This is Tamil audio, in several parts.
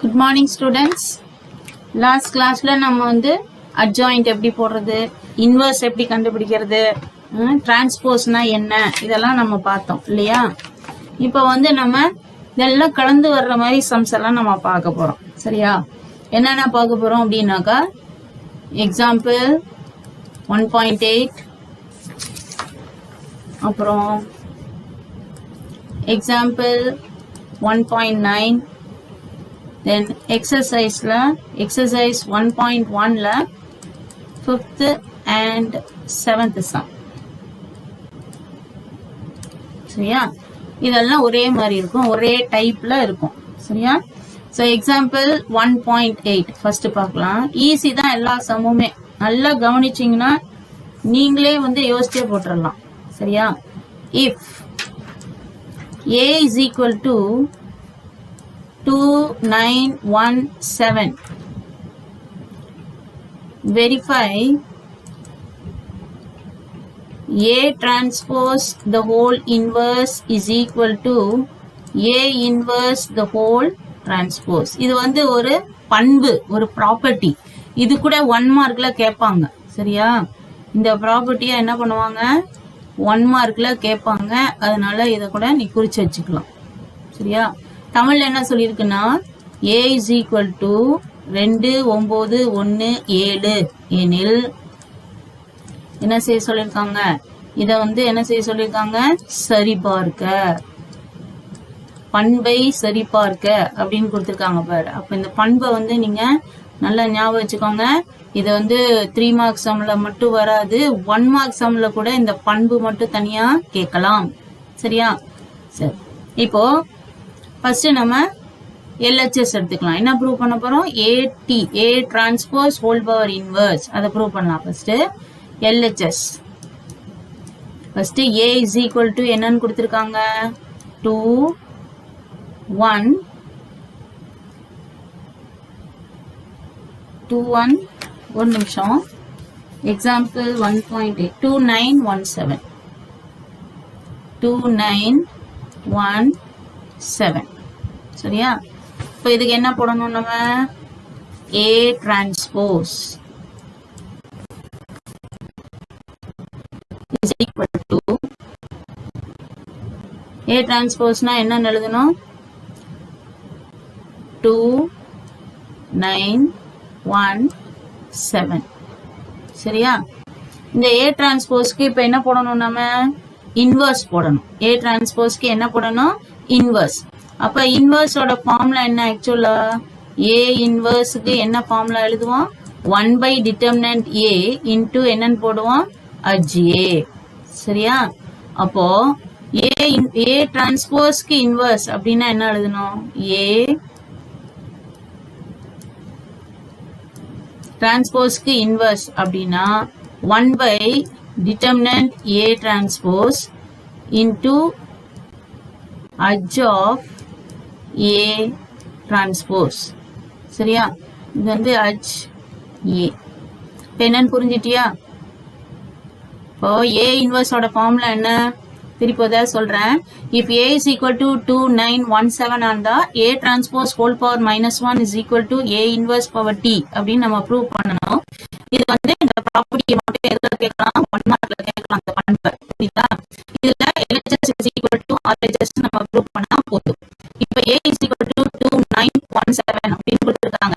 Good morning students. லாஸ்ட் கிளாஸ்ல நம்ம வந்து அட்ஜாயிண்ட் எப்படி போடுறது, இன்வர்ஸ் எப்படி கண்டுபிடிக்கிறது, டிரான்ஸ்போஸ்னா என்ன, இதெல்லாம் நம்ம பார்த்தோம் இல்லையா. இப்போ வந்து நம்ம இதெல்லாம் கலந்து வர்ற மாதிரி சம்ஸ் எல்லாம் நம்ம பார்க்க போறோம். சரியா? என்னென்ன பார்க்க போறோம் அப்படின்னாக்கா, எக்ஸாம்பிள் 1.8, அப்புறம் எக்ஸாம்பிள் 1.9, then exercise 1.1 ல 5th and 7th sum. சரியா? இதெல்லாம் ஒரே மாதிரி இருக்கும், ஒரே டைப்ல இருக்கும். சரியா? ஸோ எக்ஸாம்பிள் 1.8 ஃபர்ஸ்ட் பார்க்கலாம். ஈஸி தான் எல்லா சம்முமே. நல்லா கவனிச்சிங்கன்னா நீங்களே வந்து யோசிச்சே போட்டுடலாம். சரியா? If a is equal to 2917, verify A transpose the whole inverse is equal to A inverse the whole transpose. இது வந்து ஒரு பண்பு, ஒரு ப்ராப்பர்ட்டி. இது கூட 1 மார்க்ல கேட்பாங்க. சரியா? இந்த ப்ராப்பர்ட்டியை என்ன பண்ணுவாங்க, 1 மார்க்ல கேட்பாங்க. அதனால இதை கூட நீ குறிச்சு வச்சுக்கலாம். சரியா? தமிழ்ல என்ன சொல்லியிருக்குன்னா, a is equal to 2917 எனில் என்ன செய்ய சொல்லியிருக்காங்க, இதை வந்து என்ன செய்ய சொல்லியிருக்காங்க, சரிபார்க்க, பண்பை சரிபார்க்க அப்படின்னு கொடுத்துருக்காங்க பாரு. அப்ப இந்த பண்பை வந்து நீங்க நல்லா ஞாபகம் வச்சுக்கோங்க. இதை வந்து 3 மார்க் சம்ல மட்டும் வராது, 1 மார்க் சம்ல கூட இந்த பண்பு மட்டும் தனியா கேட்கலாம். சரியா? சரி, இப்போ ஃபர்ஸ்ட் நம்ம LHS எடுத்துக்கலாம். என்ன ப்ரூவ் பண்ண போறோம்? A transpose whole power inverse, அதை ப்ரூவ் பண்ணலாம். First LHS. First A is equal to என்னன்னு கொடுத்துருக்காங்க, 2 1 2 1 ஒரு நிமிஷம். எக்ஸாம்பிள் 1.8 2917 2917. சரியா? இப்போ இதுக்கு என்ன போடணும் நம்ம, A transpose is equal to A transpose-னா என்ன எழுதணும், 2917. சரியா? இந்த A டிரான்ஸ்போஸ்க்கு இப்ப என்ன போடணும், நம்ம இன்வர்ஸ் போடணும். A டிரான்ஸ்போஸ்க்கு என்ன போடணும், இன்வர்ஸ். அப்ப இன்வர்ஸோட ஃபார்முலா என்ன, ஆக்சுவலா A இன்வர்ஸ்க்கு என்ன ஃபார்முலா எழுதுவோம், 1 by determinant A into என்னன்னு போடுவோம், HA. சரியா? அப்போ A டிரான்ஸ்போஸ்க்கு இன்வர்ஸ் அப்படின்னா என்ன எழுதணும், A டிரான்ஸ்போஸ்க்கு இன்வர்ஸ் அப்படின்னா 1 by determinant A transpose into H of A transpose. சரியா? இது வந்து H A. இப்போ என்னன்னு புரிஞ்சிட்டியா? இப்போ A இன்வர்ஸோட ஃபார்முலா என்ன, திருப்பி சொல்றேன். If A is equal to 2917 Andal A transpose whole power -1 is equal to A inverse power T அப்படின்னு நம்ம ப்ரூவ் பண்ணணும். இது வந்து இந்த ப்ராப்பர்ட்டியை மட்டும் எதுல கேட்கலாம், 1 மார்க்ல கேட்கலாம் அந்த பண்பை. புரியுதா? இதுல LHS is equal to RHS நம்ம ப்ரூவ் பண்ணா போதும். இப்போ A is equal to 2917 அப்படின்னு கொடுத்துருக்காங்க.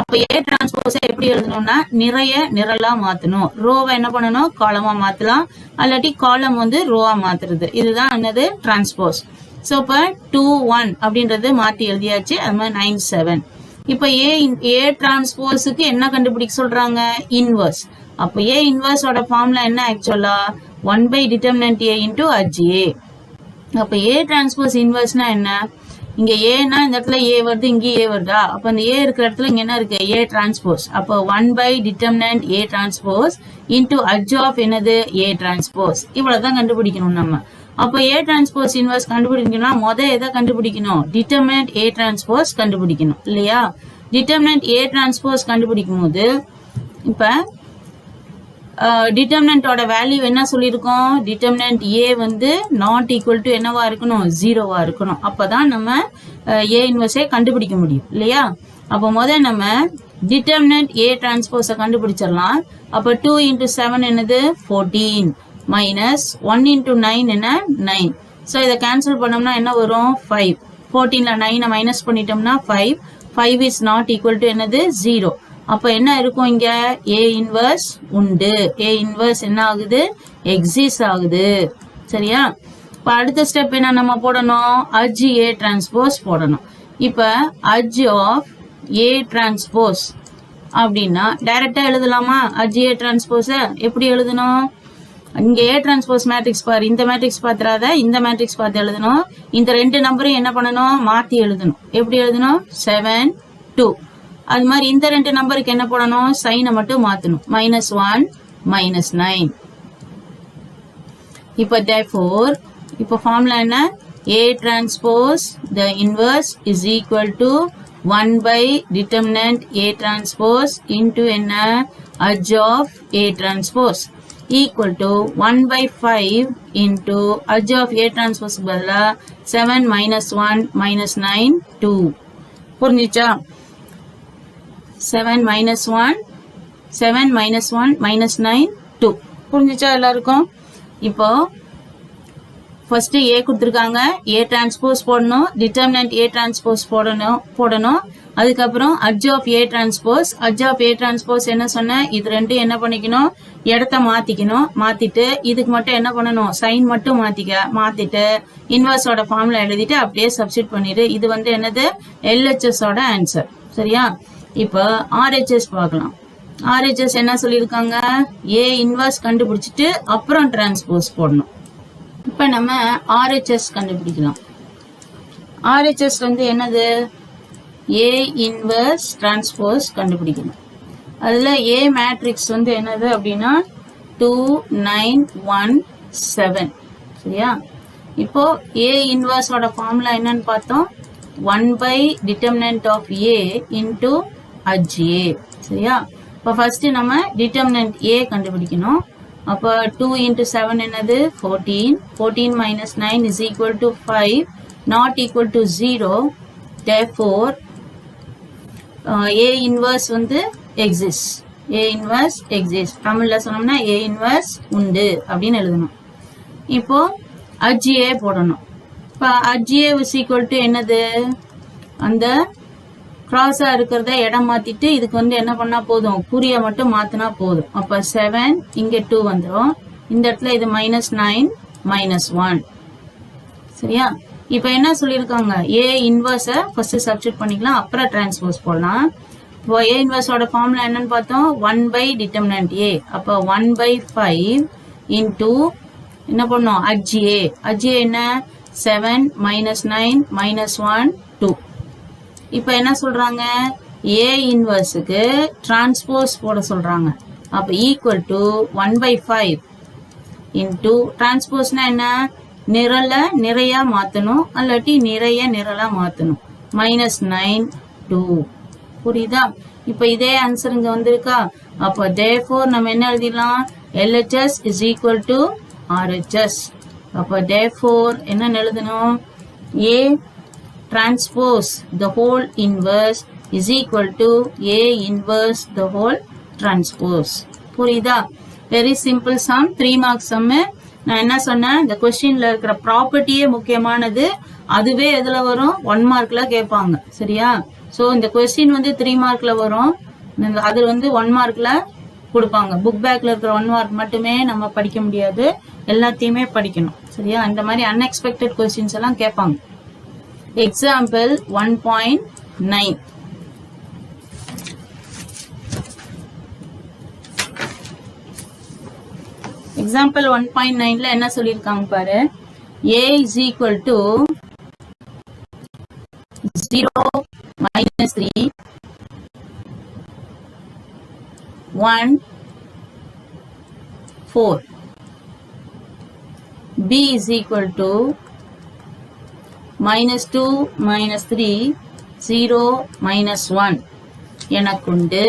அப்ப A டிரான்ஸ்போஸை எப்படி எழுதணும்னா, நிறைய நிரலா மாத்தணும். ரோவை என்ன பண்ணணும், காலமா மாத்தலாம், அல்லாட்டி காலம் வந்து ரோவா மாத்துறது. இதுதான் என்னது, டிரான்ஸ்போஸ். சோ இப்ப 21 அப்படின்றது மாத்தி எழுதியாச்சு. அது மாதிரி 97. இப்ப A டிரான்ஸ்போஸுக்கு என்ன கண்டுபிடிக்க சொல்றாங்க, இன்வர்ஸ். அப்ப A இன்வர்ஸோட ஃபார்முலா என்ன, ஆக்சுவலா 1 by determinant A into HA. அப்ப A டிரான்ஸ்போஸ் இன்வர்ஸ்னா என்ன, இங்க ஏன்னா இந்த இடத்துல A வருது, இங்கே A வருதா, அப்ப அந்த A இருக்கிற இடத்துல இங்க என்ன இருக்கு, A டிரான்ஸ்போஸ். அப்போ 1 by determinant A transpose into H of என்னது, A டிரான்ஸ்போஸ். இவ்வளவுதான் கண்டுபிடிக்கணும் நம்ம. அப்போ A டிரான்ஸ்போஸ் இன்வர்ஸ் கண்டுபிடிக்கணும்னா எதை கண்டுபிடிக்கணும், determinant A டிரான்ஸ்போஸ் கண்டுபிடிக்கணும் இல்லையா. determinant A டிரான்ஸ்போஸ் கண்டுபிடிக்கும் போது இப்ப டிட்டர்மினன்ட்டோட வேல்யூ என்ன சொல்லியிருக்கோம், டிட்டர்மினன்ட் ஏ வந்து நாட் ஈக்குவல் டு என்னவா இருக்கணும், ஜீரோவா இருக்கணும். அப்பதான் நம்ம ஏ இன்வர்ஸே கண்டுபிடிக்க முடியும் இல்லையா. அப்போ முதல் நம்ம டிட்டர்மினன்ட் ஏ டிரான்ஸ்போஸை கண்டுபிடிச்சிடலாம். அப்போ 2 × 7 என்னது 14 மைனஸ் 1 × 9 என்ன 9. ஸோ இதை கேன்சல் பண்ணோம்னா என்ன வரும் 5. 14ல 9 மைனஸ் பண்ணிட்டோம்னா 5. 5 இஸ் நாட் ஈக்குவல் டு என்னது 0. அப்போ என்ன இருக்கும் இங்க ஏ இன்வர்ஸ் உண்டு. ஏ இன்வர்ஸ் என்ன ஆகுது, எக்ஸிஸ்ட் ஆகுது. சரியா. இப்போ அடுத்த ஸ்டெப் என்ன நம்ம போடணும், அட்ஜ் ஏ டிரான்ஸ்போஸ் போடணும். இப்போ அட்ஜ் ஆஃப் ஏ டிரான்ஸ்போஸ் அப்படின்னா டைரக்டா எழுதலாமா, அட்ஜ் ஏ டிரான்ஸ்போஸ எப்படி எழுதணும், இங்க ஏ டிரான்ஸ்போஸ் மேட்ரிக்ஸ் பாரு, இந்த மேட்ரிக்ஸ் பாத்துறாத, இந்த மேட்ரிக்ஸ் பார்த்து எழுதணும். இந்த ரெண்டு நம்பரையும் என்ன பண்ணணும், மாத்தி எழுதணும். எப்படி எழுதணும் 7 2. அது மாதிரி இந்த ரெண்டு நம்பருக்கு என்ன பண்ணணும், சைனை மட்டும் மாத்தணும். -1 -9. இப்போ therefore இப்போ ஃபார்முலா என்ன, A transpose the inverse is equal to 1 by determinant A transpose into என்ன adj of A transpose equal to 1 by 5 into adj of A transpose பதிலா 7 -1 -9 2. புரிஞ்சிச்சா. 7 -1 -9 2. புரிஞ்சிச்சா எல்லாருக்கும். இப்போ ஃபர்ஸ்ட் ஏ கொடுத்துருக்காங்க, ஏ டிரான்ஸ்போஸ் போடணும், டிட்டர்மினன்ட் ஏ டிரான்ஸ்போஸ் போடணும். அதுக்கப்புறம் adj of A transpose. Adj of A transpose என்ன சொன்ன, இது ரெண்டும் என்ன பண்ணிக்கணும், இடத்த மாத்திக்கணும். மாத்திட்டு இதுக்கு மட்டும் என்ன பண்ணணும், சைன் மட்டும் மாத்திட்டு இன்வர்ஸோட ஃபார்முலா எழுதிட்டு அப்படியே சப்ஸ்டிட் பண்ணிடு. இது வந்து என்னது LHS ஓட ஆன்சர். சரியா. இப்போ RHS பார்க்கலாம். RHS என்ன சொல்லியிருக்காங்க, ஏ இன்வர்ஸ் கண்டுபிடிச்சிட்டு அப்புறம் டிரான்ஸ்போஸ் போடணும். இப்ப நம்ம RHS கண்டுபிடிக்கலாம். RHS வந்து என்னது, ஏ இன்வர்ஸ் டிரான்ஸ்போஸ் கண்டுபிடிக்கணும். அதுல ஏ மேட்ரிக்ஸ் வந்து என்னது அப்படின்னா 2 9 1 7. சரியா. இப்போ ஏ இன்வர்ஸோட ஃபார்முலா என்னன்னு பார்த்தோம், 1 by determinant of A into adj A. சரியா. இப்போ ஃபர்ஸ்ட் நம்ம டிட்டர்மினன்ட் ஏ கண்டுபிடிக்கணும். அப்போ 2 × 7 என்னது 14. 14 - 9 is equal to 5, not equal to 0. Therefore A inverse வந்து exists. A inverse exists. தமிழ்ல சொன்னோம்னா A inverse உண்டு அப்படின்னு எழுதணும். இப்போ adj A போடணும். இப்போ adj A is equal to என்னது, அந்த கிராஸா இருக்கிறத இடம் மாத்திட்டு இதுக்கு வந்து என்ன பண்ணா போதும், குறிய மட்டும் மாத்தினா போதும். அப்ப 7 இங்க 2 வந்துடும். இந்த இடத்துல இது -9 -1. சரியா. இப்ப என்ன சொல்லியிருக்காங்க, ஏ இன்வர்ஸ ஃபர்ஸ்ட் சப்ஸ்டிட் பண்ணிக்கலாம், அப்புறம் டிரான்ஸ்போஸ் போடலாம். இப்போ ஏ இன்வர்ஸோட ஃபார்முலா என்னன்னு பார்த்தோம், 1 by determinant A. அப்ப 1 by 5 into என்ன பண்ணோம், adj A. adj A என்ன 7 -9 -1 2. இப்ப என்ன சொல்றாங்க, ஏ இன்வர்ஸுக்கு டிரான்ஸ்போஸ் போட சொல்றாங்க. அப்ப ஈக்குவல் டு 1 by 5 இன்டூ டிரான்ஸ்போஸ்னா என்ன, நிறைய மாத்தணும், அல்லாட்டி நிரலா மாத்தணும். -9 2. புரியுதா. இப்ப இதே ஆன்சர் இங்க வந்திருக்கா. அப்ப therefore நம்ம என்ன எழுதிடலாம், LHS is equal to RHS. அப்ப therefore என்ன எழுதணும், A transpose the whole inverse is equal to A inverse the whole transpose. புரியுதா. Very simple sum, 3 marks sum. நான் என்ன சொன்னேன், இந்த கொஸ்டின்ல இருக்கிற ப்ராப்பர்ட்டியே முக்கியமானது, அதுவே எதுல வரும் 1 மார்க்ல கேட்பாங்க. சரியா. சோ இந்த கொஸ்டின் வந்து 3 மார்க்ல வரும், அது வந்து 1 மார்க்ல கொடுப்பாங்க. புக் பேக்ல இருக்கிற 1 மார்க் மட்டுமே நம்ம படிக்க முடியாது, எல்லாத்தையுமே படிக்கணும். சரியா. இந்த மாதிரி அன்எக்ஸ்பெக்டட் கொஸ்டின்ஸ் எல்லாம் கேட்பாங்க. Example 1.9. Example 1.9ல என்ன சொல்லியிருக்காங்க பாரு, A is equal to 0 -3 1 4. B is equal to -2 -3 0 -1 எனக்குண்டு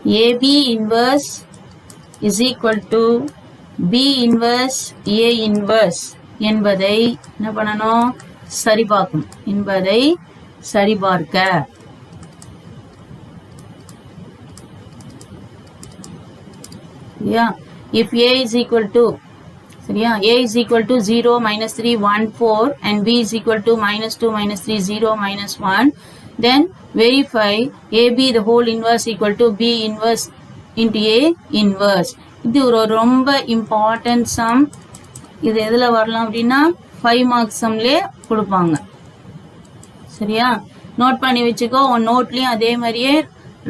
AB inverse is equal to B inverse A inverse என்பதை என்ன பண்ணணும் சரிபார்க்கணும் என்பதை சரிபார்க்க. Yeah, if A is equal to சரியா A is equal to 0 minus 3 1 4 and B is equal to minus 2 minus 3 0 minus 1, then verify AB the whole inverse equal to B inverse into A inverse. இது ஒரு ரொம்ப இம்பார்ட்டன்ட் சம். இது எதுல வரலாம் அப்படின்னா 5 மார்க்ஸ் சம்லே கொடுப்பாங்க. சரியா நோட் பண்ணி வச்சுக்கோ. உன் நோட்லயும் அதே மாதிரியே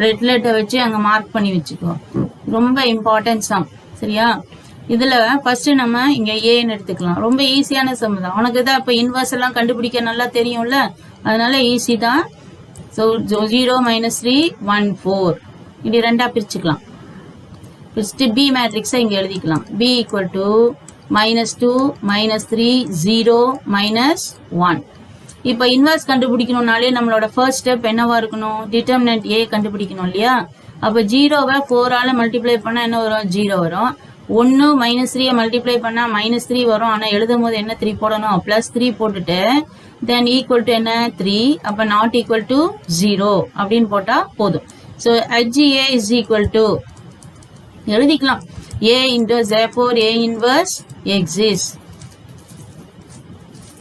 ரெட் லெட்டர் வச்சு அங்க மார்க் பண்ணி வச்சுக்கோ. ரொம்ப இம்பார்ட்டன்ட் சம். சரியா இதுல ஃபர்ஸ்ட் நம்ம இங்க ஏன்னு எடுத்துக்கலாம். ரொம்ப ஈஸியான சம் தான். உனக்கு தான் இப்ப இன்வர்ஸ் எல்லாம் கண்டுபிடிக்க நல்லா தெரியும்ல, அதனால ஈஸி தான். ஸோ 0 minus 3 1 4 இப்படி ரெண்டா பிரிச்சுக்கலாம். பிரிச்சுட்டு பி மேட்ரிக்ஸை இங்க எழுதிக்கலாம். B equal to -2 -3 0 -1. இப்போ இன்வர்ஸ் கண்டுபிடிக்கணும்னாலே நம்மளோட ஃபர்ஸ்ட் ஸ்டெப் என்னவா இருக்கணும், டிட்டர்மினன்ட் ஏ கண்டுபிடிக்கணும் இல்லையா. அப்ப 0வை 4ஆல மல்டிப்ளை பண்ணா என்ன வரும், 0 வரும். 1 -3 மல்டிப்ளை பண்ணா -3 வரும். ஆனா எழுதும் போது என்ன 3 போடணும், +3 போட்டுட்டு தென் ஈக்குவல் டு என்ன 3, அப்ப நாட் ஈக்குவல் டு 0 அப்படின்னு போட்டா போதும். So HA is equal to எழுதிக்கலாம் A into therefore A inverse exists.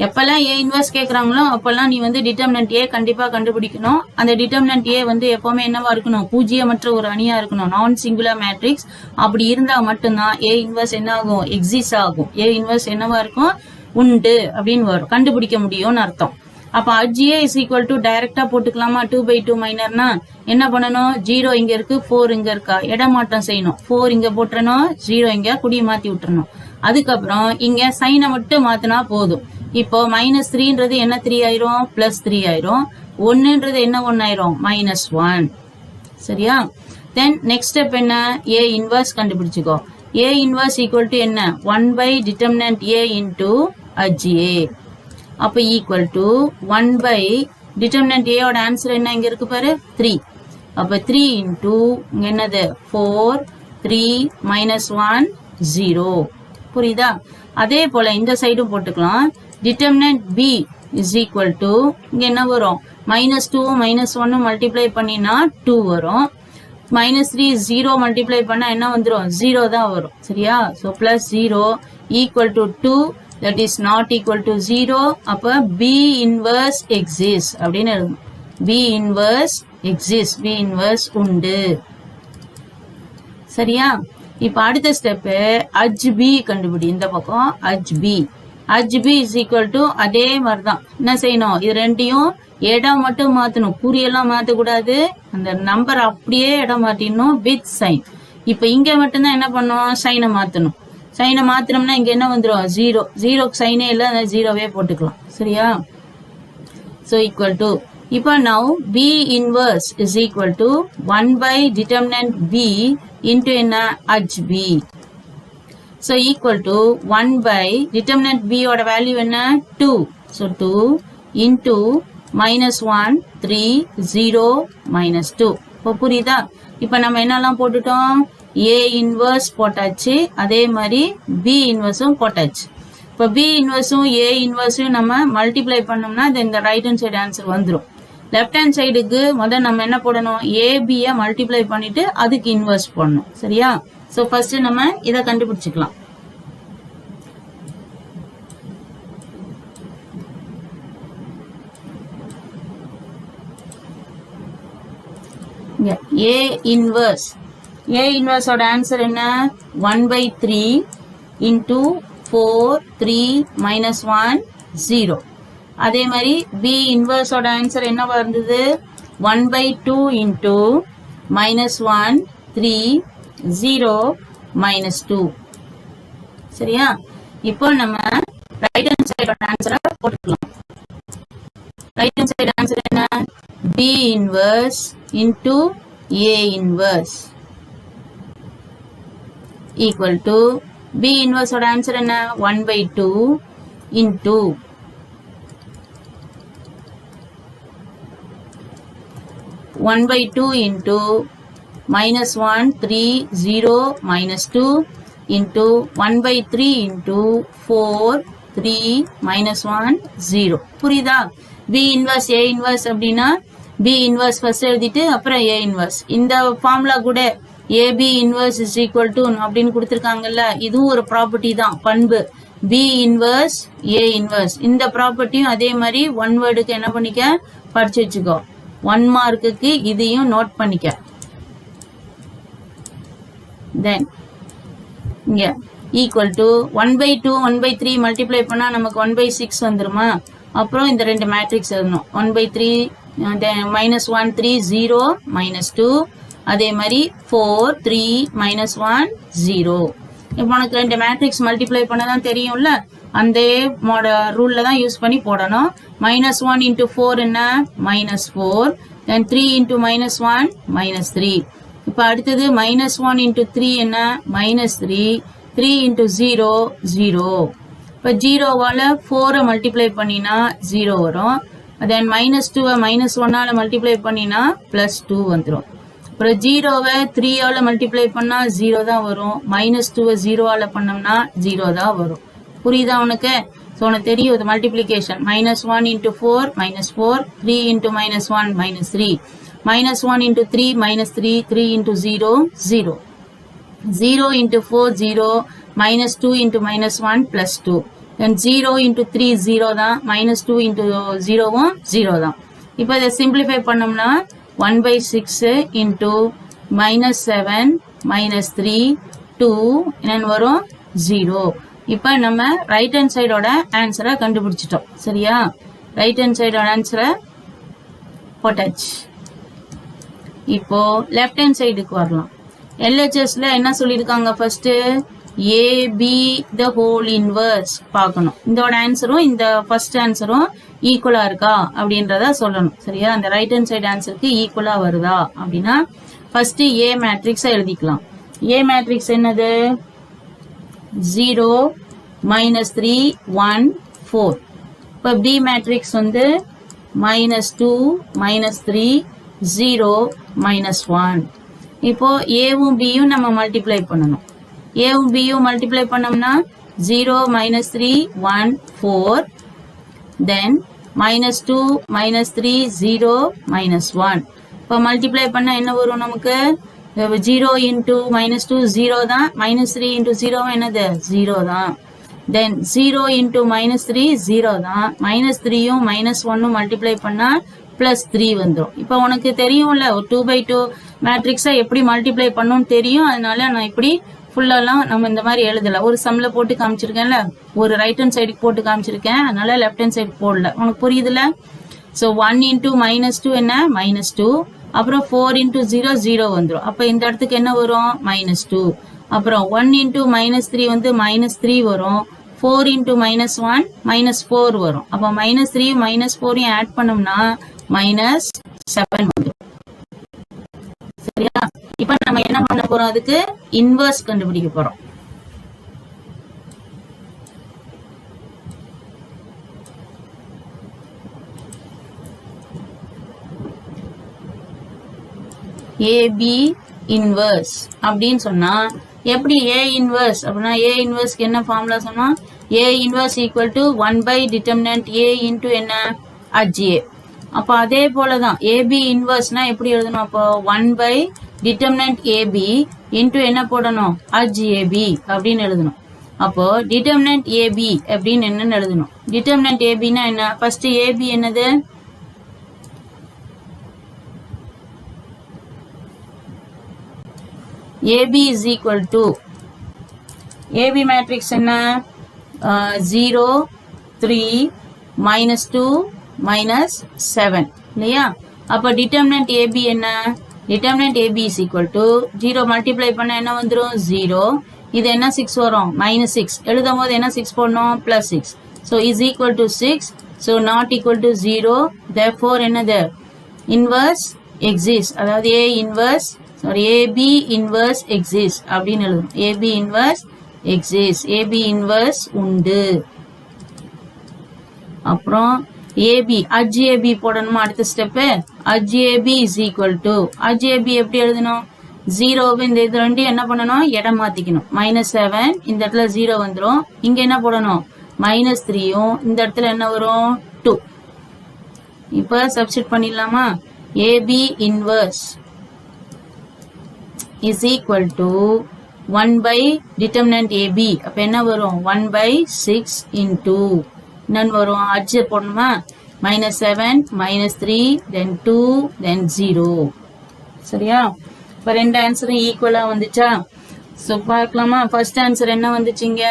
எப்பெல்லாம் A inverse கேக்குறாங்களோ அப்பெல்லாம் நீ வந்து டிட்டர்மினன்ட் A கண்டிப்பா கண்டுபிடிக்கணும். அந்த டிட்டர்மினன்ட் A வந்து எப்பவுமே என்னவா இருக்கணும், பூஜ்ஜியமற்ற ஒரு அணியா இருக்கணும், நான் சிங்குலர் மேட்ரிக்ஸ். அப்படி இருந்தா மட்டும்தான் A inverse என்ன ஆகும், எக்ஸிஸ்ட் ஆகும். A inverse என்னவா இருக்கும், உண்டு அப்படின்னு வரும், கண்டுபிடிக்க முடியும்னு அர்த்தம். அப்ப HA இஸ் ஈக்குவல் டு டைரக்டா போட்டுக்கலாமா, 2/2 மைனர்னா என்ன பண்ணணும், 0 இங்க இருக்கு 4 இங்க இருக்கா, இடமாற்றம் செய்யணும். 4 இங்க போட்டுறணும், 0 இங்க குடியை மாத்தி விட்டுறணும். அதுக்கப்புறம் இங்க சைனை மட்டும் மாத்தினா போதும். இப்போ -3ன்றது என்ன 3 ஆயிரும், +3 ஆயிரும். 1ன்றது என்ன 1 ஆயிரும், -1. சரியா தென் நெக்ஸ்ட் ஸ்டெப் என்ன, A இன்வர்ஸ் கண்டுபிடிச்சுக்கோ. A இன்வர்ஸ் ஈக்குவல் டு என்ன, 1/டிட்டர்மினன்ட் A இன்டு HA. அப்ப ஈக்குவல் டு 1/டிட்டர்மினன்ட் A ஓட ஆன்சர் என்ன, இங்க இருக்கு பாரு 3. அப்ப 3 இன்டு இங்க என்னது 4 3 -1 0. புரியுதா. அதே போல இந்த சைடும் போட்டுக்கலாம். Determinant B is equal to இங்க என்ன வரும், -2 -1 மல்டிப்ளை பண்ணினா 2 வரும். -3 0 மல்டிப்ளை பண்ணா என்ன வந்துரும், 0 தான் வரும். சரியா so +0 equal to 2, that is not equal to 0. அப்ப B inverse exists அப்படின்னு எழுதணும். B inverse exists, B inverse உண்டு. சரியா இப்ப அடுத்த ஸ்டெப் HB கண்டுபிடி. இந்த பக்கம் HB is equal to அதே மாதிரிதான் என்ன செய்யணும், இது ரெண்டையும் இடம் மட்டும் மாத்தணும், குறியெல்லாம் மாத்தக்கூடாது. அந்த நம்பர் அப்படியே இடம் மாத்திடணும் வித் சைன். இப்ப இங்க மட்டும்தான் என்ன பண்ணும், சைனை மாத்தணும். சைனை மாத்தினோம்னா இங்க என்ன வந்துடும், 0. 0க்கு சைனே இல்லை, அந்த 0வே போட்டுக்கலாம். சரியா சோ ஈக்குவல் டு இப்போ now B inverse is equal to 1/டிட்டர்மினன்ட் B into என்ன HB. so equal to 1/டிட்டர்மினன்ட் B ஓட வேல்யூ என்ன 2. so 2 into -1 3 0 -2. இப்போ புரியுதா. இப்போ நம்ம என்னெல்லாம் போட்டுட்டோம், A இன்வர்ஸ் போட்டாச்சு, அதே மாதிரி B இன்வர்ஸும் போட்டாச்சு. இப்போ B இன்வர்ஸும் A இன்வர்ஸும் நம்ம மல்டிப்ளை பண்ணோம்னா இந்த ரைட் ஹேண்ட் சைடு ஆன்சர் வந்துடும். லெஃப்ட் ஹேண்ட் சைடுக்கு முதல்ல நம்ம என்ன போடணும், AB-ய மல்டிப்ளை பண்ணிட்டு அதுக்கு இன்வர்ஸ் போடணும். சரியா சோ ஃபர்ஸ்ட் நம்ம இதை கண்டுபிடிச்சுக்கலாம். A inverse ஓட ஆன்சர் என்ன 1/3 into 4 3 -1 0. அதே மாதிரி B இன்வர்ஸ் ஓட ஆன்சர் என்ன வந்தது 1/2 into -1 3 0 -2. சரியா இப்போ நம்ம ரைட் ஹேண்ட் சைடோட ஆன்சரை போட்டுக்கலாம். ரைட் ஹேண்ட் சைடு ஆன்சர் என்ன, B inverse into A inverse equal to B inverse ஓட ஆன்சர் என்ன 1/2 into minus 1, 3, 0, minus 2 into 1 by 3 into 4, 3, minus 1, 0. புரியுதா? B inverse A inverse அப்படின்னா B inverse first எழுதிட்டு அப்புறம் A inverse. இந்த ஃபார்முலா கூட AB inverse is equal to அப்படின்னு கொடுத்துருக்காங்கல்ல, இதுவும் ஒரு ப்ராப்பர்ட்டி தான், பண்பு. B inverse A inverse. இந்த ப்ராப்பர்ட்டியும் அதே மாதிரி ஒன் வேர்டுக்கு என்ன பண்ணிக்க, படிச்சு வச்சுக்கோ. 1 மார்க்குக்கு இதையும் நோட் பண்ணிக்க. தென் இங்க equal to 1 by 2 1 by 3 multiply பண்ணா நமக்கு 1 by 6 வந்துருமா? அப்புறம் இந்த ரெண்டு மேட்ரிக்ஸ் எழுதணும். 1 by 3 minus 1 3 0 minus 2 அதே மாதிரி 4 3 minus 1 0. இப்போ உனக்கு ரெண்டு மேட்ரிக்ஸ் மல்டிப்ளை பண்ணதான் தெரியும்ல, அந்த ரூல்ல தான் யூஸ் பண்ணி போடணும். minus 1 into 4 என்ன? minus 4. then 3 into minus 1 minus 3. இப்போ அடுத்தது minus 1 into 3 என்ன? minus 3. 3 into 0 0. இப்போ 0வால 4 மல்டிப்ளை பண்ணினா 0 வரும். then minus 2 minus 1ஆல மல்டிப்ளை பண்ணினா plus 2 வந்துடும். அப்புறம் 0வை 3ஆல மல்டிப்ளை பண்ணா 0 தான் வரும். minus 2வை 0ஆல பண்ணோம்னா 0 தான் வரும். புரியுதா உனக்கு? ஸோ உனக்கு தெரியும் இது multiplication. minus 1 into 4 minus 4, 3 into minus 1 minus 3, minus 1 into 3 minus 3, 3 into 0 0, 0 into 4 0, minus 2 into minus 1 plus 2, then 0 into 3 0 தான், minus 2 into 0வும் 0 தான். இப்போ இதை சிம்பிளிஃபை பண்ணோம்னா 1 by 6 into minus 7 minus 3 2 என்னன்னு வரும்? 0. இப்போ நம்ம ரைட் ஹேண்ட் சைடோட ஆன்சரை கண்டுபிடிச்சிட்டோம். சரியா? ரைட் ஹேண்ட் சைடோட ஆன்சரை போட்டாச்சு. இப்போ லெஃப்ட் ஹேண்ட் சைடுக்கு வரலாம். LHSல என்ன சொல்லியிருக்காங்க? First AB the whole inverse பார்க்கணும். இதோட ஆன்சரும் இந்த ஃபர்ஸ்ட் ஆன்சரும் ஈக்குவலா இருக்கா அப்படின்றத சொல்லணும். சரியா? அந்த ரைட் ஹேண்ட் சைடு ஆன்சருக்கு ஈக்குவலா வருதா அப்படின்னா ஃபர்ஸ்ட் A மேட்ரிக்ஸை எழுதிக்கலாம். A மேட்ரிக்ஸ் என்னது? 0 minus 3 1 4. இப்போ B மேட்ரிக்ஸ் வந்து minus 2 minus 3 0 minus 1. இப்போ ஏவும் பியும் நம்ம மல்டிப்ளை பண்ணணும். ஏவும் பியும் மல்டிப்ளை பண்ணோம்னா 0 minus 3 1 4, then minus 2 minus 3 0 minus 1. இப்போ மல்டிப்ளை பண்ண என்ன வரும் நமக்கு? 0 into minus 2 0 தான், minus 3 into 0 என்னது? 0 தான். then 0 into minus 3 0 தான், minus 3யும் minus 1ம் மல்டிப்ளை பண்ணா plus 3 வந்துடும். இப்போ உனக்கு தெரியும்ல ஒரு 2 by 2 மேட்ரிக்ஸை எப்படி மல்டிப்ளை பண்ணணும்னு தெரியும். அதனால நான் இப்படி ஃபுல்லாலாம் நம்ம இந்த மாதிரி எழுதல, ஒரு சம்ல போட்டு காமிச்சிருக்கேன்ல, ஒரு ரைட் ஹேண்ட் சைடுக்கு போட்டு காமிச்சிருக்கேன், அதனால லெஃப்ட் ஹேண்ட் சைடு போடல. உனக்கு புரியுதுல? ஸோ 1 into minus 2 என்ன? minus 2. அப்புறம் 4 into 0 0 வந்துடும். அப்போ இந்த இடத்துக்கு என்ன வரும்? minus 2. அப்புறம் 1 into minus 3 வந்து minus 3 வரும். 4 into minus 1 minus 4 வரும். அப்போ minus 3 minus 4 ஆட் பண்ணோம்னா minus 7 வந்துடும். சரியா? இப்போ நம்ம என்ன பண்ண போறோம்? அதுக்கு இன்வர்ஸ் கண்டுபிடிக்க போறோம். AB இன்வர்ஸ் அப்படின்னு சொன்னா எப்படி? A இன்வர்ஸ் அப்படின்னா A இன்வர்ஸ்க்கு என்ன ஃபார்முலா சொன்னா? A inverse equal to 1 by determinant A into என்ன? HA. அப்போ அதே போலதான் AB இன்வர்ஸ்னா எப்படி எழுதணும்? அப்போ 1 by டிட்டர்மினன்ட் AB இன்டு என்ன போடணும்? HAB அப்படின்னு எழுதணும். அப்போ டிட்டர்மினன்ட் AB அப்படின்னு என்னன்னு எழுதணும். டிட்டர்மினன்ட் ABனா என்ன? ஃபர்ஸ்ட் AB என்னது? AB is equal to AB matrix என்ன? 0 3 minus 2 minus 7 இல்லையா? அப்போ டிட்டர்மினன்ட் AB என்ன? Determinant AB is equal to 0 multiply பண்ண என்ன வந்துடும்? 0. இது என்ன 6 வரும்? minus 6. எழுதும் போது என்ன 6 போடணும்? plus 6. so is equal to 6. so not equal to 0. therefore என்னது? inverse exists. அதாவது A inverse sorry AB inverse exists அப்படின்னு எழுதணும். AB inverse exists. AB inverse உண்டு. அப்புறம் AB HAB போடணுமா? அடுத்த step HAB is equal to HAB எப்படி எழுதணும்? ஜீரோவை இந்த இது ரெண்டையும் என்ன பண்ணணும், இடம் மாத்திக்கணும். -7 இந்த இடத்துல 0 வந்துடும். இங்க என்ன போடணும், -3யும் இந்த இடத்துல என்ன வரும் 2. இப்ப சப்ஸ்டிட் பண்ணிடலாமா? AB inverse is equal to 1 by determinant AB. அப்ப என்ன வரும், 1/6 இன்டூ என்னன்னு வரும், அட்ஜ் போடணுமா, -7 -3 then 2 then 0. சரியா? இப்ப ரெண்டு ஆன்சரும் ஈக்குவலா வந்துச்சா? சோ பார்க்கலாமா? ஃபர்ஸ்ட் ஆன்சர் என்ன வந்துச்சுங்க,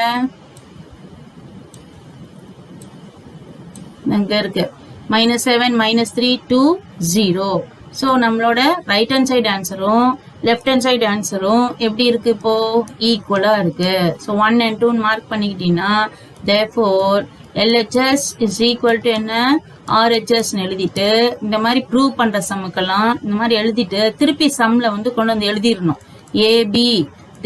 அங்க இருக்கு -7 -3 2 0. சோ நம்மளோட ரைட் ஹேண்ட் சைடு ஆன்சரும் லெஃப்ட் ஹேண்ட் சைடு ஆன்சரும் எப்படி இருக்கு, இப்போ ஈக்குவலா இருக்கு. சோ 1 and 2 மார்க் பண்ணிக்கிட்டீங்கன்னா therefore LHS is equal to என்ன, RHS எழுதிட்டு இந்த மாதிரி ப்ரூவ் பண்ற சம்முக்கெல்லாம் இந்த மாதிரி எழுதிட்டு திருப்பி சம்ல வந்து கொண்டு வந்து எழுதிடணும். AB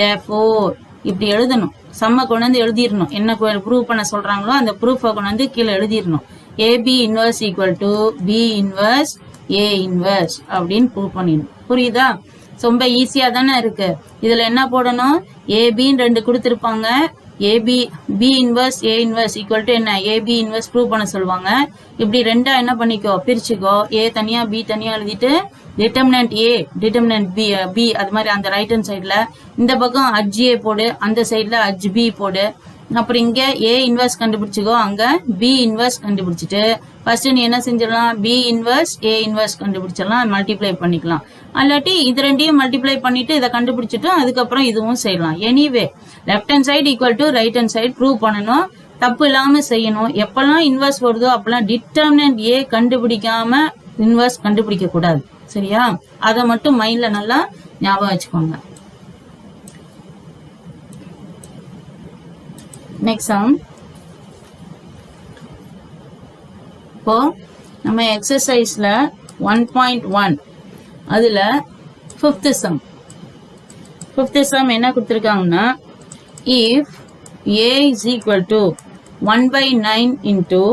therefore இப்படி எழுதணும். சம்ம கொண்டு வந்து எழுதிடணும். என்ன ப்ரூவ் பண்ண சொல்றாங்களோ அந்த ப்ரூஃபை கொண்டு வந்து கீழே எழுதிடணும். AB inverse equal to B inverse A inverse அப்படின்னு ப்ரூவ் பண்ணிடணும். புரியுதா? ரொம்ப ஈஸியா தானே இருக்கு. இதுல என்ன போடணும், ஏபின்னு 2 கொடுத்துருப்பாங்க. AB B inverse A inverse equal to என்ன, ஏபி இன்வர்ஸ் ப்ரூவ் பண்ண சொல்லுவாங்க. இப்படி ரெண்டா என்ன பண்ணிக்கோ, பிரிச்சுக்கோ. ஏ தனியா பி தனியா எழுதிட்டு determinant A determinant B B அது மாதிரி அந்த ரைட் ஹேண்ட் சைட்ல இந்த பக்கம் அஜ் ஏ போடு, அந்த சைட்ல அஜ் பி போடு. அப்புறம் இங்க ஏ இன்வர்ஸ் கண்டுபிடிச்சுக்கோ, அங்க பி இன்வர்ஸ் கண்டுபிடிச்சிட்டு ஃபர்ஸ்ட் நீ என்ன செஞ்சிடலாம், பி இன்வர்ஸ் ஏ இன்வர்ஸ் கண்டுபிடிச்சிடலாம், மல்டிப்ளை பண்ணிக்கலாம். அல்லாட்டி இது ரெண்டையும் மல்டிப்ளை பண்ணிட்டு இதை கண்டுபிடிச்சிட்டு அதுக்கப்புறம் இதுவும் செய்யலாம். Anyway left hand side equal to right hand side prove பண்ணணும். தப்பு இல்லாம செய்யணும். எப்பெல்லாம் இன்வர்ஸ் வருதோ அப்பெல்லாம் டிட்டர்மினன்ட் ஏ கண்டுபிடிக்காம இன்வர்ஸ் கண்டுபிடிக்க கூடாது. சரியா? அதை மட்டும் மைண்ட்ல நல்லா ஞாபகம் வச்சுக்கோங்க. Next sum. இப்போ நம்ம எக்ஸசைஸ்ல 1.1 அதுல ஃபிஃப்த் சம் என்ன கொடுத்திருக்காங்கன்னா, if a is equal to 1/9 into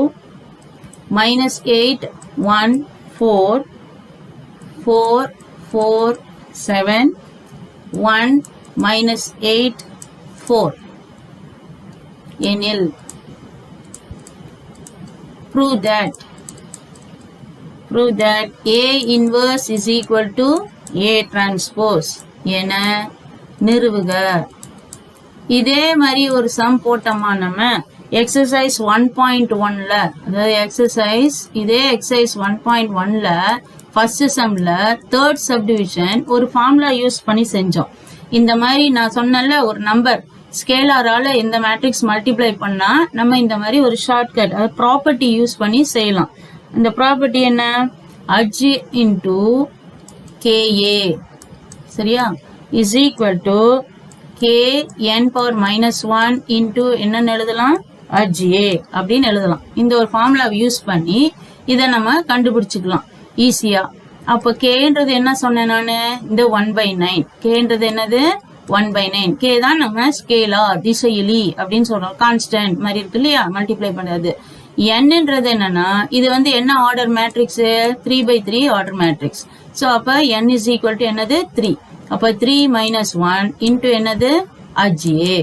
-8 1 4 4 4 7 1 -8 4 எனில் prove that A inverse is equal to A transpose என நிறுவுக. இதே மாதிரி ஒரு சம் போட்டோமா நம்ம எக்ஸசைஸ் 1.1ல, அதாவது இதே எக்ஸசைஸ் 1.1ல ஃபர்ஸ்ட் சம்ல தேர்ட் சப்டிவிஷன் ஒரு ஃபார்முலா யூஸ் பண்ணி செஞ்சோம். இந்த மாதிரி நான் சொன்னல, ஒரு நம்பர் ஸ்கேலாரால இந்த மேட்ரிக்ஸ் மல்டிப்ளை பண்ணா நம்ம இந்த மாதிரி ஒரு ஷார்ட்கட், அதாவது ப்ராப்பர்ட்டி யூஸ் பண்ணி செய்யலாம். இந்த ப்ராப்பர்ட்டி என்ன, அஜ் இன்டூ KA சரியா is equal to KN power -1 into என்னன்னு எழுதலாம், அஜ் A அப்படின்னு எழுதலாம். இந்த ஒரு ஃபார்முலா யூஸ் பண்ணி இதை நம்ம கண்டுபிடிச்சுக்கலாம் ஈஸியா. அப்போ Kன்றது என்ன சொன்னேன் நானு, இந்த 1/9. Kன்றது என்னது, 1/9. K தான் நம்ம ஸ்கேலார், திசையிலி அப்படின்னு சொல்றோம். கான்ஸ்டன்ட் மாதிரி இருக்கு இல்லையா, மல்டிப்ளை பண்றது. Nன்றது என்னன்னா, இது வந்து என்ன order matrix, 3/3 order matrix. So அப்ப N இஸ் ஈக்குவல் டு என்னது, 3. அப்ப 3 - 1 இன்டூ என்னது, அஜ் A.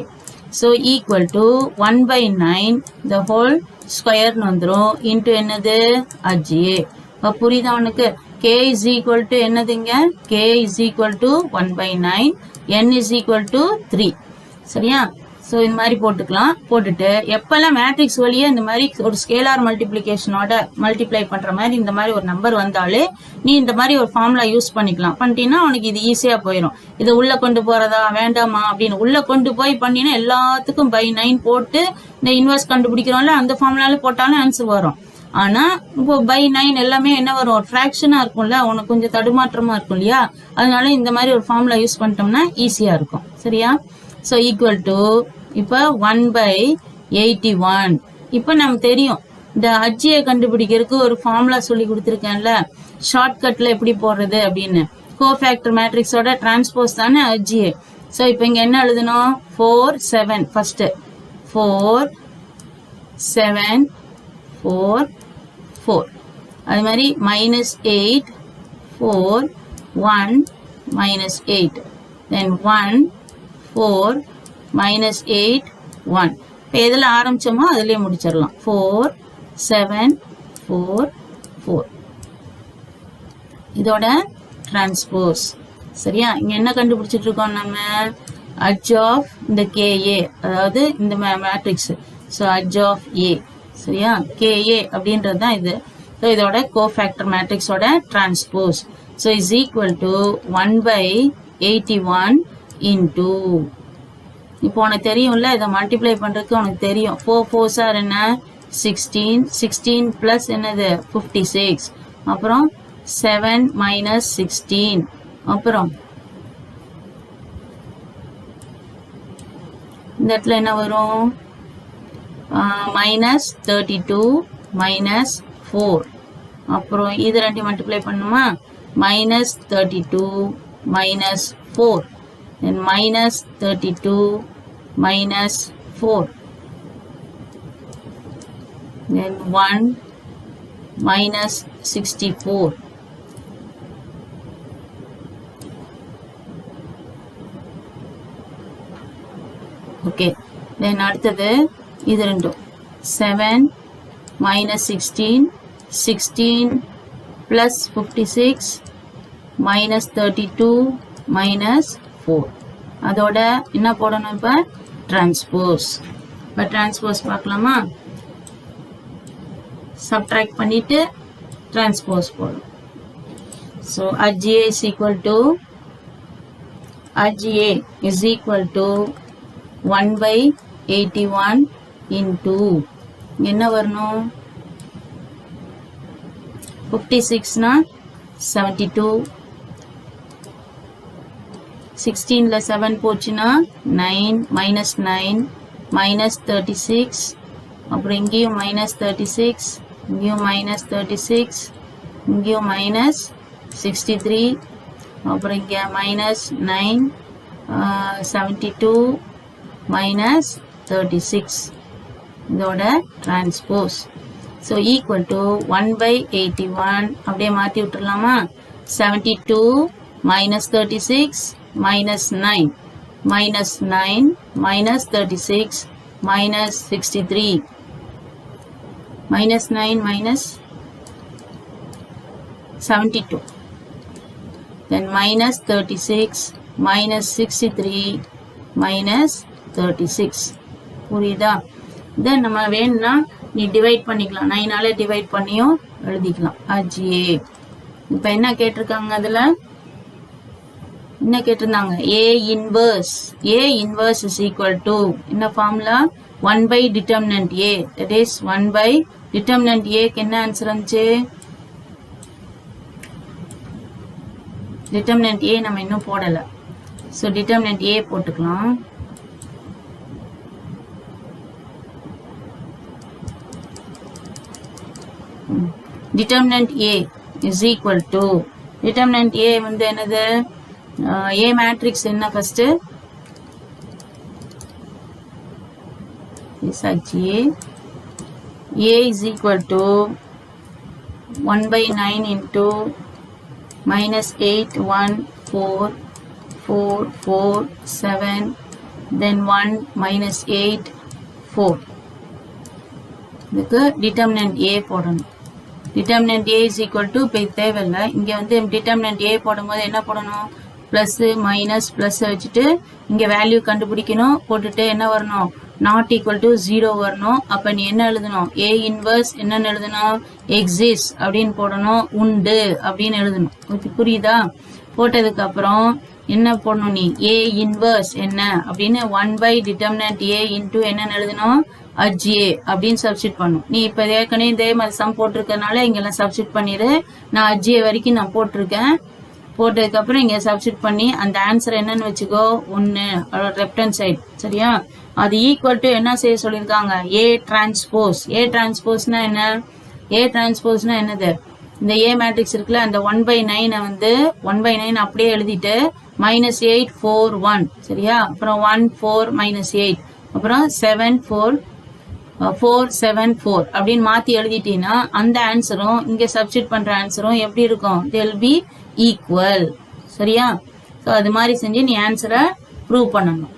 So equal to 1/9 the whole ஸ்கொயர்னு வந்துரும் இன்டூ என்னது, அஜ் A. அப்ப புரியுதா உனக்கு? K is equal to என்னதுங்க, K is equal to 1/9, N is equal to 3. சரியா? சோ இந்த மாதிரி போட்டுக்கலாம். போட்டுட்டு எப்பெல்லாம் மேட்ரிக்ஸ் வழியே இந்த மாதிரி ஒரு ஸ்கேலார் மல்டிப்ளிகேஷனோட மல்டிப்ளை பண்ற மாதிரி இந்த மாதிரி ஒரு நம்பர் வந்தாலே நீ இந்த மாதிரி ஒரு ஃபார்முலா யூஸ் பண்ணிக்கலாம். பண்ணிட்டீங்கன்னா உனக்கு இது ஈஸியா போயிடும். இதை உள்ள கொண்டு போறதா வேண்டாமா அப்படின்னு உள்ள கொண்டு போய் பண்ணினா எல்லாத்துக்கும் by9 போட்டு இந்த இன்வர்ஸ் கண்டுபிடிக்கிறோம்ல, அந்த ஃபார்முலால போட்டாலும் ஆன்சர் வரும். ஆனா இப்போ by9 எல்லாமே என்ன வரும், ஃபிராக்ஷனா இருக்கும்ல, உனக்கு கொஞ்சம் தடுமாற்றமா இருக்கும் இல்லையா, அதனால இந்த மாதிரி ஒரு ஃபார்முலா யூஸ் பண்ணிட்டோம்னா ஈஸியா இருக்கும். சரியா? சோ ஈக்குவல் டு இப்ப 1/81. இப்ப நமக்கு தெரியும் இந்த அஜ்ஜியை கண்டுபிடிக்கிறதுக்கு ஒரு ஃபார்முலா சொல்லி கொடுத்துருக்கேன்ல, ஷார்ட்கட்ல எப்படி போடுறது அப்படின்னு. கோஃபேக்டர் மேட்ரிக்ஸோட டிரான்ஸ்போஸ் தானே அஜ்ஜியே. சோ இப்ப இங்க என்ன எழுதணும், 4 7 ஃபர்ஸ்ட் 4 7 4 4 அது மாதிரி -8 4 1 -8 then 1 4 minus 8 1. இப்போ எதில் ஆரம்பிச்சோமோ அதிலே முடிச்சிடலாம். 4 7 4 4. இதோட டிரான்ஸ்போஸ். சரியா? இங்க என்ன கண்டுபிடிச்சிட்டு இருக்கோம் நம்ம? அட்ஜ் ஆஃப் இந்த KA, அதாவது இந்த matrix. So adj of A. சரியா? KA அப்படின்றது தான் இது. ஸோ இதோட கோஃபேக்டர் மேட்ரிக்ஸோட transpose. So is equal to 1/81 into. இப்போ உனக்கு தெரியும்ல, இதை மல்டிப்ளை பண்றதுக்கு உனக்கு தெரியும். 4 4s are என்ன? 16. 16 பிளஸ் என்னது? 56. அப்புறம் 7 minus 16. அப்புறம் இந்த இடத்துல என்ன வரும்? minus 32 minus 4. அப்புறம் இது ரெண்டு மல்டிப்ளை பண்ணுமா? minus 32 minus 4. then minus 32 minus 4. then 1 minus 64. okay, then அடுத்தது இது ரெண்டும் 7 minus 16 16 plus 56 minus 32 minus 4. அதோட என்ன போடணும்? இப்ப டிரான்ஸ்போஸ். இப்ப டிரான்ஸ்போஸ் பார்க்கலாமா? சப்ட்ராக்ட் பண்ணிட்டு டிரான்ஸ்போஸ் போடும். so AJ is equal to AJ is equal to 1/81 into என்ன வரணும்? 56 னா 72. 16ல 7 போச்சுன்னா 9 minus 9 minus 36. அப்புறம் இங்கேயும் minus 36, இங்கேயும் minus 36, இங்கேயும் minus 63. அப்புறம் இங்கே minus 9 72 minus 36. இதோட டிரான்ஸ்போஸ். So equal to 1/81. அப்படியே மாற்றி விட்டுடலாமா? 72 minus 36 minus 9 minus 9 minus 36 minus 63 minus 9 minus 72. then minus 36 minus 63 minus 36. புரியுதா? தென் நம்ம வேணும்னா நீ டிவைட் பண்ணிக்கலாம். 9ஆல டிவைட் பண்ணியும் எழுதிக்கலாம். AJ. இப்போ என்ன கேட்டிருக்காங்க? அதில் என்ன கேட்டிருந்தாங்க? A inverse. A inverse is equal to என்ன formula? 1/determinant A. that is 1/determinant A க்கு என்ன ஆன்சர் வந்துச்சு? determinant A நம்ம இன்னும் போடல. ஸோ determinant A போட்டுக்கலாம். determinant A is equal to determinant A வந்து என்னது? A matrix என்ன first? is A. A is equal to 1/9 into minus 8 1 4 4 4 7 then 1 minus 8 4. இதுக்கு determinant A போடணும். determinant A is equal to இப்போ தேவையில்லை. இங்கே வந்து determinant A போடும்போது என்ன போடணும்? ப்ளஸ் மைனஸ் ப்ளஸ் வச்சுட்டு இங்கே வேல்யூ கண்டுபிடிக்கணும். போட்டுட்டு என்ன வரணும்? நாட் ஈக்குவல் டு 0 வரணும். அப்போ நீ என்ன எழுதணும்? A இன்வர்ஸ் என்னன்னு எழுதணும்? எக்ஸிஸ்ட் அப்படின்னு போடணும். உண்டு அப்படின்னு எழுதணும். புரியுதா? போட்டதுக்கு அப்புறம் என்ன போடணும்? நீ A இன்வர்ஸ் என்ன அப்படின்னு 1/determinant A இன்டூ என்னன்னு எழுதணும்? AJ அப்படின்னு சப்ஸ்டிட் பண்ணும். நீ இப்போ ஏற்கனவே இதே மாதிரி சம் போட்டிருக்கனால இங்கெல்லாம் சப்ஸ்டிட் பண்ணிடு. நான் AJ வரைக்கும் நான் போட்டிருக்கேன். போட்டதுக்கப்புறம் இங்கே சப்ஸ்டிட் பண்ணி அந்த ஆன்சர் என்னன்னு வச்சுக்கோ? 1 லெஃப்ட் ஹேண்ட் சைடு. சரியா? அது ஈக்குவல் டு என்ன செய்ய சொல்லியிருக்காங்க? A transpose. A டிரான்ஸ்போஸ்னா என்ன? A டிரான்ஸ்போஸ்னா என்னது? இந்த A மேட்ரிக்ஸ் இருக்குல்ல, அந்த 1/9 வந்து 1/9 அப்படியே எழுதிட்டு -8 4 1. சரியா? அப்புறம் 1 4 -8 அப்புறம் 7 4 4 7 4 அப்படின்னு மாத்தி எழுதிட்டீங்கன்னா அந்த ஆன்சரும் இங்க சப்ஸ்டிட் பண்ற ஆன்சரும் எப்படி இருக்கும்? they will be equal. சரியா? ஸோ அது மாதிரி செஞ்சு நீ ஆன்சரை ப்ரூவ் பண்ணணும்.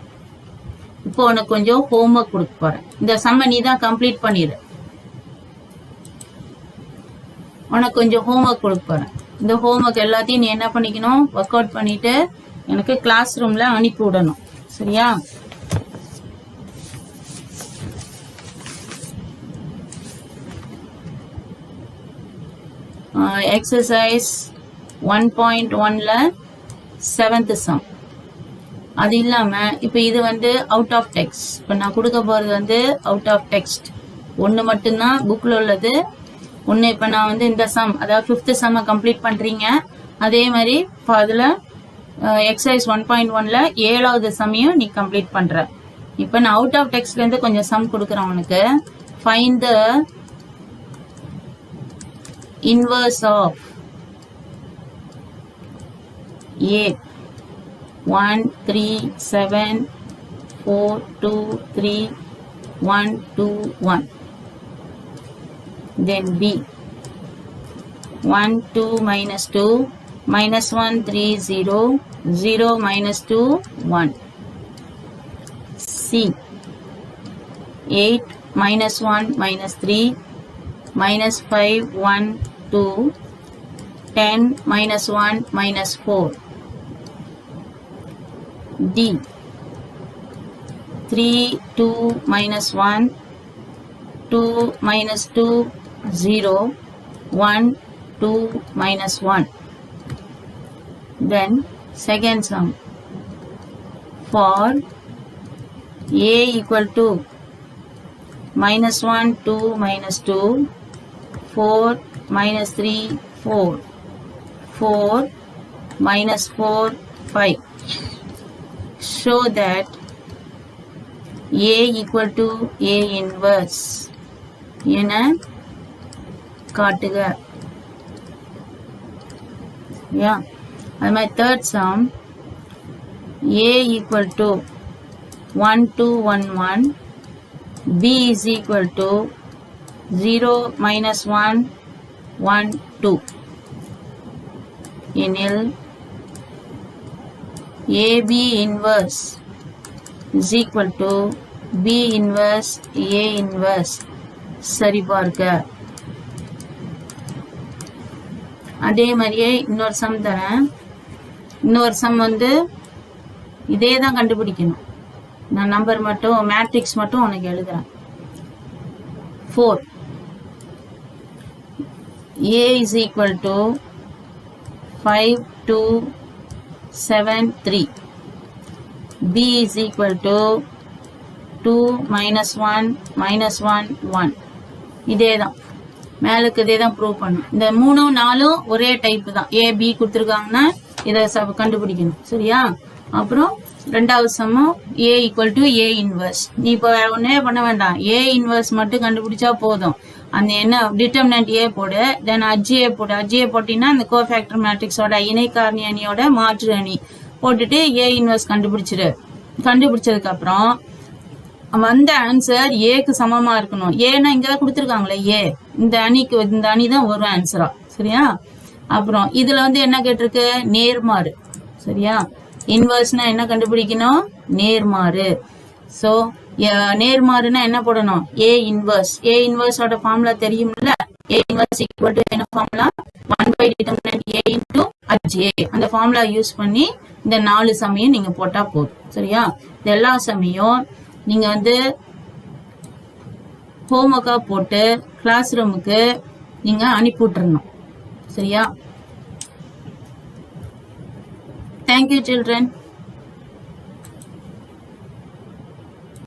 இப்போ உனக்கு கொஞ்சம் ஹோம்ஒர்க் கொடுக்க போறேன். இந்த சம்மை நீ தான் கம்ப்ளீட் பண்ணிடு. உனக்கு கொஞ்சம் ஹோம்ஒர்க் கொடுக்க போறேன். இந்த ஹோம்ஒர்க் எல்லாத்தையும் நீ என்ன பண்ணிக்கணும், ஒர்க் அவுட் பண்ணிட்டு எனக்கு கிளாஸ் ரூம்ல அனுப்பி விடணும். சரியா? எக்ஸசைஸ் 1.1ல 7th சம். அது இல்லாம இப்ப இது வந்து அவுட் ஆஃப் டெக்ஸ்ட். இப்ப நான் கொடுக்க போறது வந்து அவுட் ஆஃப் டெக்ஸ்ட். ஒன்னு மட்டும்தான் புக்ல உள்ளது. ஒன்னு இப்ப நான் வந்து இந்த சம், அதாவது 5th சம்மை கம்ப்ளீட் பண்றீங்க. அதே மாதிரி அதுல எக்ஸசைஸ் 1.1ல 7வது சம்மையும் நீ கம்ப்ளீட் பண்ற. இப்ப நான் அவுட் ஆஃப் டெக்ஸ்ட்ல இருந்து கொஞ்சம் சம் கொடுக்குறேன் உனக்கு. Find the inverse of A 1 3 7 4 2 3 1 2 1. Then B 1 2 minus 2 minus 1 3 0 0 minus 2 1. C 8 minus 1 minus 3 minus 5 1 2 10 minus 1 minus 4. D 3 2 minus 1 2 minus 2 0 1 2 minus 1. Then second sum, for A equal to minus 1 2 minus 2 4 minus 3 4 4 minus 4 5. Show that A equal to A inverse என காட்டுக. அது மாதிரி third sum, A equal to 1 2 1 1, B is equal to 0 minus 1 1 2 எனில் AB inverse is equal to B inverse A inverse. சரி பார்க்க. அதே மாதிரியே இன்னொரு சம் தரேன். இன்னொரு சம் வந்து இதே தான் கண்டுபிடிக்கணும். நான் நம்பர் மட்டும் மேட்ரிக்ஸ் மட்டும் உனக்கு எழுதுறேன். 4 A is equal to 5 2 7 3. B is equal to 2 minus 1 minus 1 1. இதே தான் மேலுக்கு இதே தான் ப்ரூவ் பண்ணும். இந்த 3 4 ஒரே டைப் தான். A B கொடுத்துருக்காங்கன்னா இதை கண்டுபிடிக்கணும். சரியா? அப்புறம் ரெண்டாவது சமம் A equal to A inverse. நீ இப்போ வேற ஒன்னே பண்ண வேண்டாம். A இன்வர்ஸ் மட்டும் கண்டுபிடிச்சா போதும். அந்த என்ன டிட்டர்மினன்ட் A போடு, தென் அஜ்ஜிஏ போடு. அஜ்ஜிஏ போட்டீங்கன்னா அந்த கோஃபேக்டர் மேட்ரிக்ஸோட இணை காரணி அணியோட மாற்று அணி போட்டுட்டு A இன்வர்ஸ் கண்டுபிடிச்சிரு. கண்டுபிடிச்சதுக்கு அப்புறம் வந்த ஆன்சர் ஏக்கு சமமா இருக்கணும். ஏன்னா இங்கதான் கொடுத்துருக்காங்களே A, இந்த அணிக்கு இந்த அணி தான் வரும் ஆன்சரா. சரியா? அப்புறம் இதுல வந்து என்ன கேட்டிருக்கு, நேர்மாறு. சரியா? இன்வர்ஸ்னா என்ன கண்டுபிடிக்கணும், நேர்மாறு. சோ நேர்மாறுனா என்ன போடணும், A இன்வர்ஸ். A இன்வர்ஸோட ஃபார்முலா தெரியும்ல. A இன்வர்ஸ் ஈக்குவல் டு என்ன formula, 1 by determinant A into HA. அந்த ஃபார்முலா யூஸ் பண்ணி இந்த 4 சமயம் நீங்க போட்டா போதும். சரியா? இந்த எல்லா சமயம் நீங்க வந்து ஹோம்ஒர்க்கா போட்டு கிளாஸ் ரூமுக்கு நீங்க அனுப்பி விட்டுறணும். சரியா? Thank you, children.